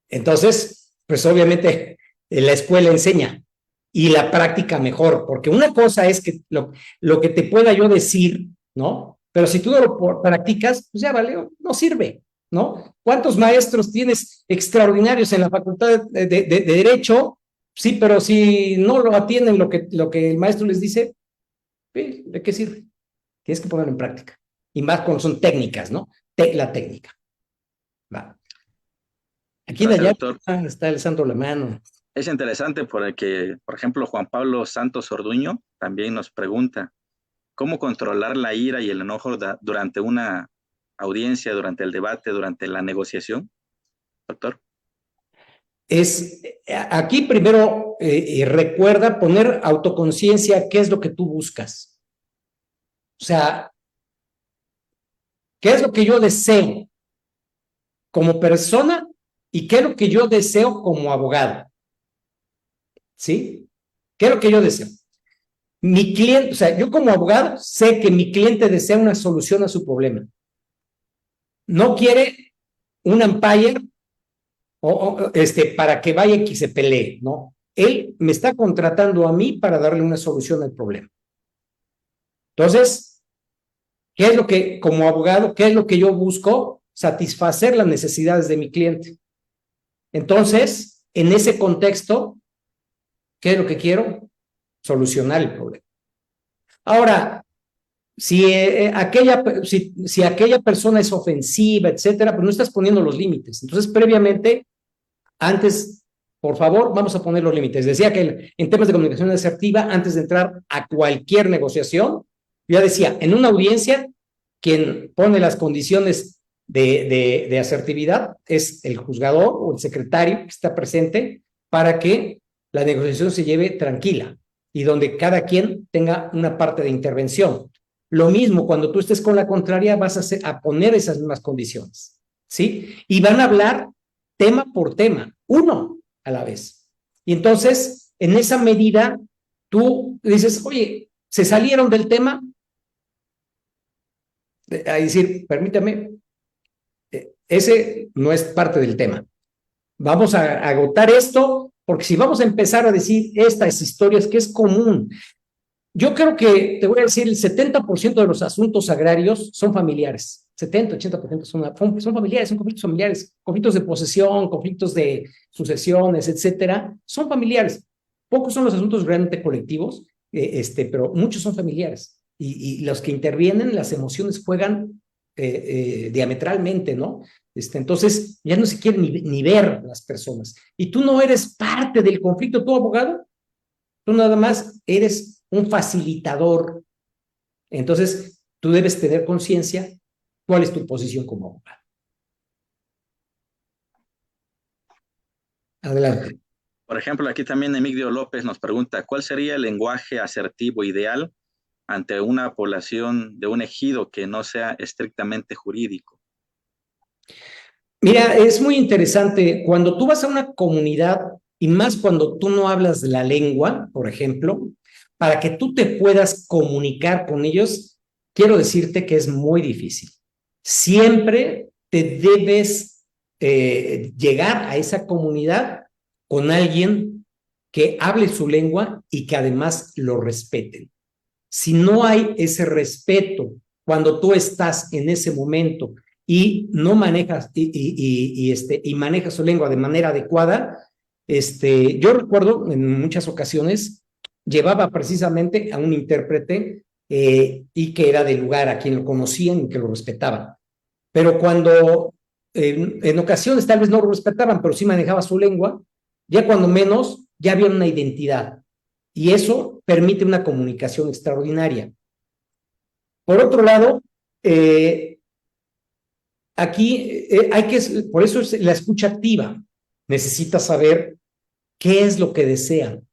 S1: Entonces, pues obviamente la escuela enseña y la práctica mejor, porque una cosa es que lo que te pueda yo decir, ¿no? Pero si tú no lo practicas, pues ya vale, no sirve, ¿no? ¿Cuántos maestros tienes extraordinarios en la facultad de Derecho? Sí, pero si no lo atienden lo que el maestro les dice, ¿de qué sirve? Tienes que ponerlo en práctica. Y más cuando son técnicas, ¿no? La técnica. Va. Aquí en allá está alzando la mano.
S2: Es interesante porque, por ejemplo, Juan Pablo Santos Orduño también nos pregunta, ¿cómo controlar la ira y el enojo durante una audiencia, durante el debate, durante la negociación, doctor?
S1: Aquí primero recuerda poner autoconciencia, qué es lo que tú buscas. O sea, qué es lo que yo deseo como persona y qué es lo que yo deseo como abogado. ¿Sí? ¿Qué es lo que yo deseo? Mi cliente, o sea, yo como abogado sé que mi cliente desea una solución a su problema. No quiere un umpire para que vaya y se pelee, ¿no? Él me está contratando a mí para darle una solución al problema. Entonces, ¿qué es lo que, como abogado, qué es lo que yo busco? Satisfacer las necesidades de mi cliente. Entonces, en ese contexto, ¿qué es lo que quiero? Solucionar el problema. Ahora, si aquella persona es ofensiva, etcétera, pues no estás poniendo los límites. Entonces, previamente, antes, por favor, vamos a poner los límites. Decía que en temas de comunicación asertiva, antes de entrar a cualquier negociación, yo ya decía, en una audiencia, quien pone las condiciones de asertividad es el juzgador o el secretario que está presente para que la negociación se lleve tranquila y donde cada quien tenga una parte de intervención. Lo mismo, cuando tú estés con la contraria, vas a poner esas mismas condiciones, ¿sí? Y van a hablar tema por tema, uno a la vez. Y entonces, en esa medida, tú dices, oye, ¿se salieron del tema? A decir, permítame, ese no es parte del tema. Vamos a agotar esto, porque si vamos a empezar a decir estas historias que es común, yo creo que, te voy a decir, el 70% de los asuntos agrarios son familiares. 70-80% son familiares, son conflictos familiares, conflictos de posesión, conflictos de sucesiones, etcétera, son familiares. Pocos son los asuntos realmente colectivos, pero muchos son familiares. Y los que intervienen, las emociones juegan diametralmente, ¿no? Entonces, ya no se quiere ni ver las personas. Y tú no eres parte del conflicto, tú abogado, tú nada más eres un facilitador. Entonces, tú debes tener conciencia cuál es tu posición como abogado. Adelante.
S2: Por ejemplo, aquí también Emilio López nos pregunta, ¿cuál sería el lenguaje asertivo ideal ante una población de un ejido que no sea estrictamente jurídico?
S1: Mira, es muy interesante cuando tú vas a una comunidad y más cuando tú no hablas la lengua, por ejemplo, para que tú te puedas comunicar con ellos, quiero decirte que es muy difícil. Siempre te debes llegar a esa comunidad con alguien que hable su lengua y que además lo respeten. Si no hay ese respeto cuando tú estás en ese momento y no manejas y manejas su lengua de manera adecuada, yo recuerdo en muchas ocasiones llevaba precisamente a un intérprete y que era del lugar, a quien lo conocían y que lo respetaban. Pero cuando en ocasiones tal vez no lo respetaban, pero sí manejaba su lengua, ya cuando menos ya había una identidad. Y eso permite una comunicación extraordinaria. Por otro lado, aquí hay que, por eso es la escucha activa. Necesitas saber qué es lo que desean,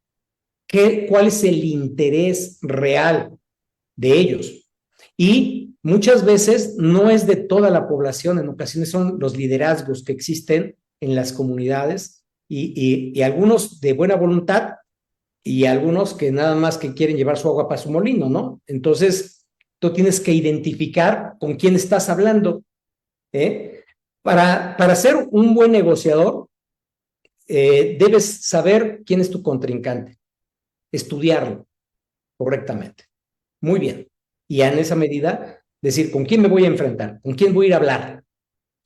S1: cuál es el interés real de ellos. Y muchas veces no es de toda la población, en ocasiones son los liderazgos que existen en las comunidades y algunos de buena voluntad y algunos que nada más que quieren llevar su agua para su molino, ¿no? Entonces, tú tienes que identificar con quién estás hablando, ¿eh? Para ser un buen negociador, debes saber quién es tu contrincante, estudiarlo correctamente. Muy bien. Y en esa medida, decir, ¿con quién me voy a enfrentar? ¿Con quién voy a ir a hablar?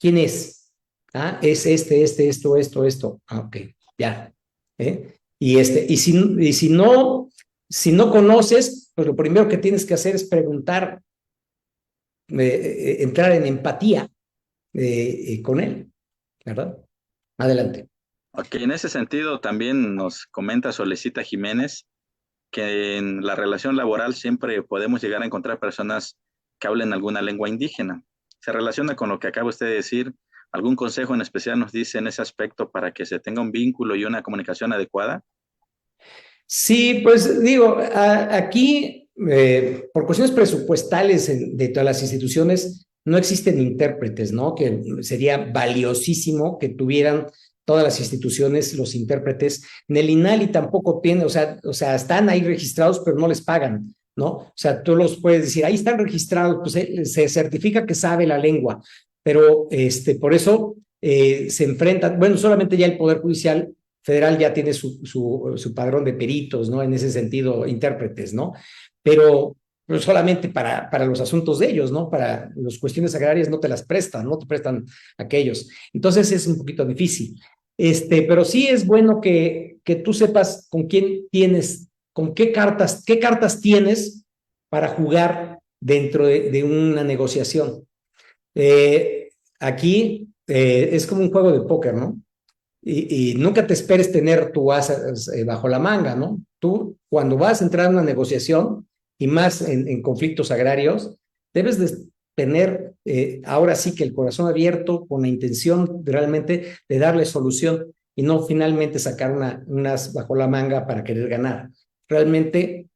S1: ¿Quién es? Ah, es esto. Ah, ok, ya. Si no conoces, pues lo primero que tienes que hacer es preguntar, entrar en empatía con él, ¿verdad? Adelante.
S2: Ok, en ese sentido también nos comenta Solecita Jiménez que en la relación laboral siempre podemos llegar a encontrar personas que hablen alguna lengua indígena. ¿Se relaciona con lo que acaba usted de decir? ¿Algún consejo en especial nos dice en ese aspecto para que se tenga un vínculo y una comunicación adecuada?
S1: Sí, pues digo, aquí por cuestiones presupuestales de todas las instituciones no existen intérpretes, ¿no? Que sería valiosísimo que tuvieran todas las instituciones los intérpretes. En el INALI tampoco tiene, o sea, están ahí registrados, pero no les pagan, ¿no? O sea, tú los puedes decir, ahí están registrados, pues se certifica que sabe la lengua, pero por eso se enfrentan, bueno, solamente ya el Poder Judicial Federal ya tiene su padrón de peritos, ¿no? En ese sentido, intérpretes, ¿no? Pero solamente para los asuntos de ellos, ¿no? Para las cuestiones agrarias no te las prestan, no te prestan aquellos. Entonces es un poquito difícil. Pero sí es bueno que tú sepas con quién tienes, con qué cartas tienes para jugar dentro de una negociación. Aquí es como un juego de póker, ¿no? Y nunca te esperes tener tu as bajo la manga, ¿no? Tú, cuando vas a entrar en una negociación, y más en conflictos agrarios, debes de tener ahora sí que el corazón abierto con la intención realmente de darle solución y no finalmente sacar unas bajo la manga para querer ganar. Realmente,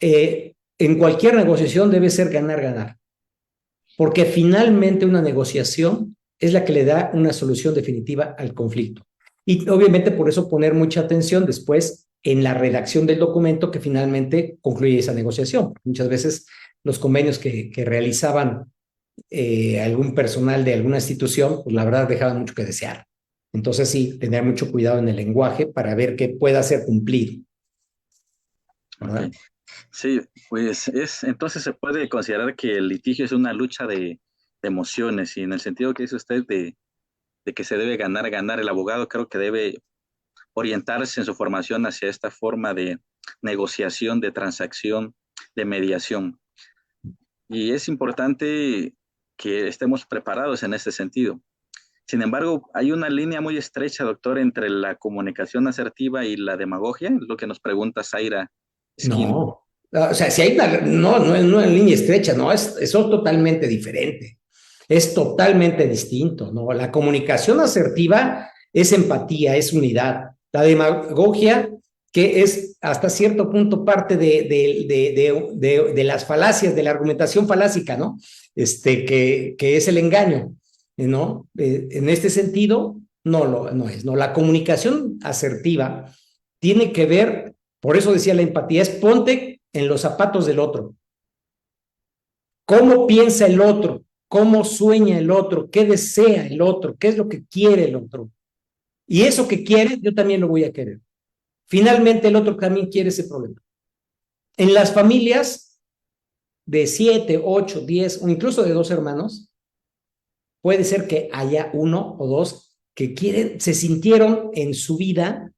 S1: en cualquier negociación debe ser ganar-ganar, porque finalmente una negociación es la que le da una solución definitiva al conflicto. Y obviamente por eso poner mucha atención después en la redacción del documento que finalmente concluye esa negociación. Muchas veces los convenios que realizaban algún personal de alguna institución, pues la verdad dejaban mucho que desear. Entonces sí, tener mucho cuidado en el lenguaje para ver qué pueda ser cumplido, ¿verdad?
S2: Ok. Sí, pues entonces se puede considerar que el litigio es una lucha de emociones y en el sentido que dice usted de que se debe ganar, ganar, el abogado creo que debe orientarse en su formación hacia esta forma de negociación, de transacción, de mediación. Y es importante que estemos preparados en ese sentido. Sin embargo, hay una línea muy estrecha, doctor, entre la comunicación asertiva y la demagogia, es lo que nos pregunta Zaira Skin.
S1: No, o sea, si hay una, no en línea estrecha, no, eso es totalmente diferente, es totalmente distinto, ¿no? La comunicación asertiva es empatía, es unidad. La demagogia, que es hasta cierto punto parte de las falacias, de la argumentación falácica, ¿no? Que es el engaño, ¿no? En este sentido, no es, ¿no? La comunicación asertiva tiene que ver, por eso decía la empatía, es ponte en los zapatos del otro. ¿Cómo piensa el otro? ¿Cómo sueña el otro? ¿Qué desea el otro? ¿Qué es lo que quiere el otro? Y eso que quiere, yo también lo voy a querer. Finalmente, el otro también quiere ese problema. En las familias de 7, 8, 10 o incluso de 2 hermanos, puede ser que haya uno o dos que se sintieron en su vida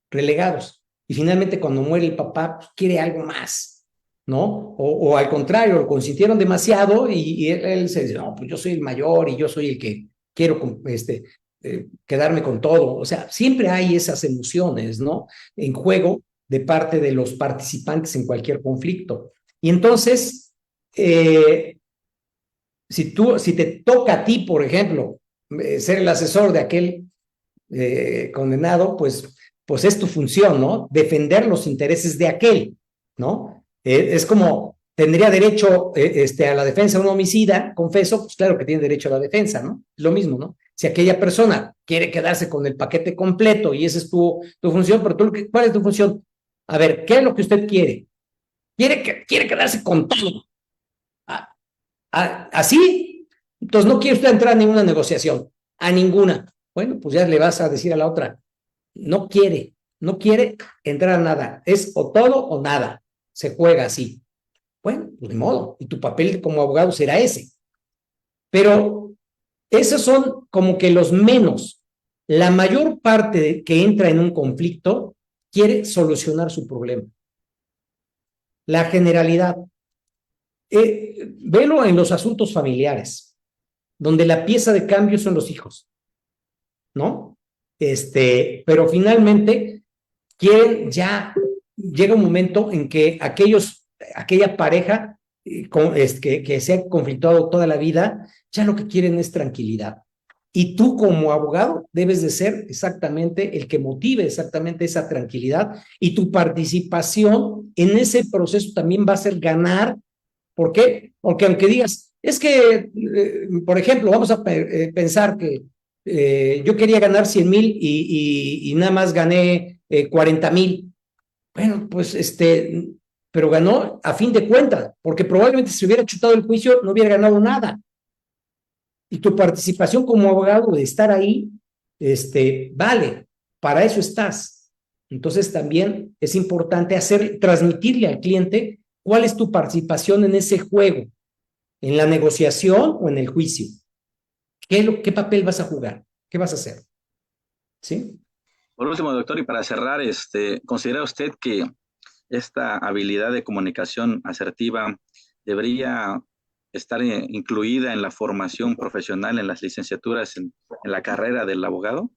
S1: relegados. Y finalmente, cuando muere el papá, pues, quiere algo más, ¿no? O al contrario, lo consintieron demasiado y él se dice, no, pues yo soy el mayor y yo soy el que quiero quedarme con todo. O sea, siempre hay esas emociones, ¿no? En juego de parte de los participantes en cualquier conflicto. Y entonces, si te toca a ti, por ejemplo, ser el asesor de aquel condenado, pues es tu función, ¿no? Defender los intereses de aquel, ¿no? Es como, tendría derecho a la defensa un homicida, confeso, pues claro que tiene derecho a la defensa, ¿no? Lo mismo, ¿no? Si aquella persona quiere quedarse con el paquete completo y esa es tu función, pero tú, ¿cuál es tu función? A ver, ¿qué es lo que usted quiere? Quiere quedarse con todo. ¿Así? Entonces no quiere usted entrar a ninguna negociación, a ninguna. Bueno, pues ya le vas a decir a la otra, no quiere entrar a nada, es o todo o nada, se juega así. Bueno, pues de modo, y tu papel como abogado será ese. Pero esos son como que los menos. La mayor parte que entra en un conflicto quiere solucionar su problema. La generalidad, velo en los asuntos familiares, donde la pieza de cambio son los hijos, ¿no? Pero finalmente ya llega un momento en que aquella pareja que se ha conflictuado toda la vida, ya lo que quieren es tranquilidad. Y tú como abogado debes de ser exactamente el que motive exactamente esa tranquilidad y tu participación en ese proceso también va a ser ganar. ¿Por qué? Porque aunque digas, es que, por ejemplo, vamos a pensar que yo quería ganar 100,000 y nada más gané 40,000. Bueno, pues pero ganó a fin de cuentas, porque probablemente si hubiera chutado el juicio no hubiera ganado nada. Y tu participación como abogado de estar ahí, vale, para eso estás. Entonces también es importante transmitirle al cliente cuál es tu participación en ese juego, en la negociación o en el juicio. ¿Qué papel vas a jugar? ¿Qué vas a hacer? ¿Sí?
S2: Por último, doctor, y para cerrar, ¿considera usted que esta habilidad de comunicación asertiva debería estar incluida en la formación profesional, en las licenciaturas, en la carrera del abogado?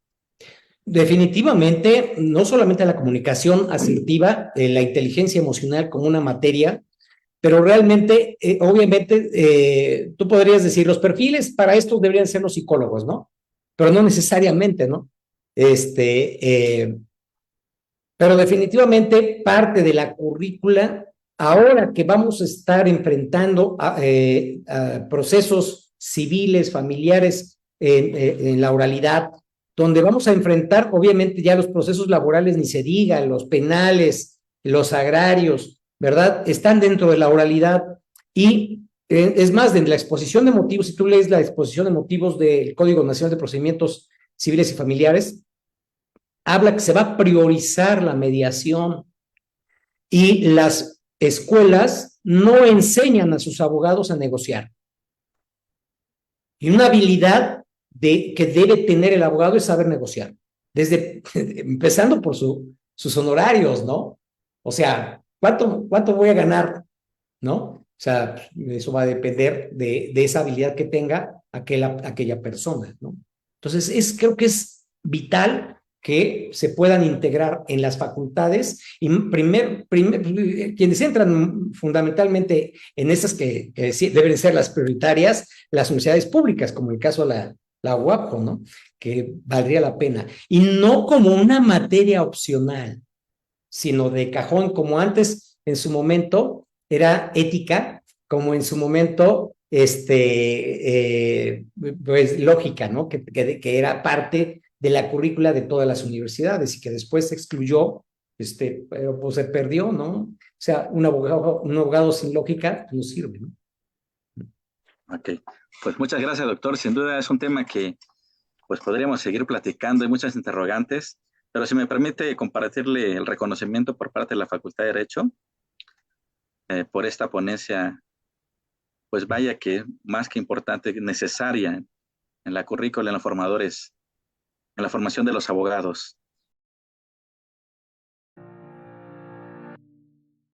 S1: Definitivamente, no solamente la comunicación asertiva, la inteligencia emocional como una materia, pero realmente, obviamente, tú podrías decir, los perfiles para esto deberían ser los psicólogos, ¿no? Pero no necesariamente, ¿no? Pero definitivamente parte de la currícula, ahora que vamos a estar enfrentando a procesos civiles, familiares en la oralidad, donde vamos a enfrentar, obviamente, ya los procesos laborales, ni se diga, los penales, los agrarios, ¿verdad? Están dentro de la oralidad y es más, de la exposición de motivos, si tú lees la exposición de motivos del Código Nacional de Procedimientos Civiles y Familiares, habla que se va a priorizar la mediación y las escuelas no enseñan a sus abogados a negociar. Y una habilidad que debe tener el abogado es saber negociar, empezando por sus honorarios, ¿no? O sea, ¿cuánto voy a ganar? ¿No? sea, eso va a depender de esa habilidad que tenga aquella persona, ¿no? Entonces, creo que es vital que se puedan integrar en las facultades y quienes entran fundamentalmente en esas que sí deben ser las prioritarias, las universidades públicas, como el caso de la UAPO, ¿no? Que valdría la pena. Y no como una materia opcional, sino de cajón, como antes en su momento era ética, como en su momento pues lógica, ¿no? Que era parte de la currícula de todas las universidades y que después se excluyó, pero pues se perdió, ¿no? O sea, un abogado sin lógica no sirve, ¿no?
S2: Ok, pues muchas gracias, doctor. Sin duda es un tema que pues podríamos seguir platicando, hay muchas interrogantes, pero si me permite compartirle el reconocimiento por parte de la Facultad de Derecho por esta ponencia, pues vaya que más que importante, necesaria en la currícula, en los formadores, en la formación de los abogados.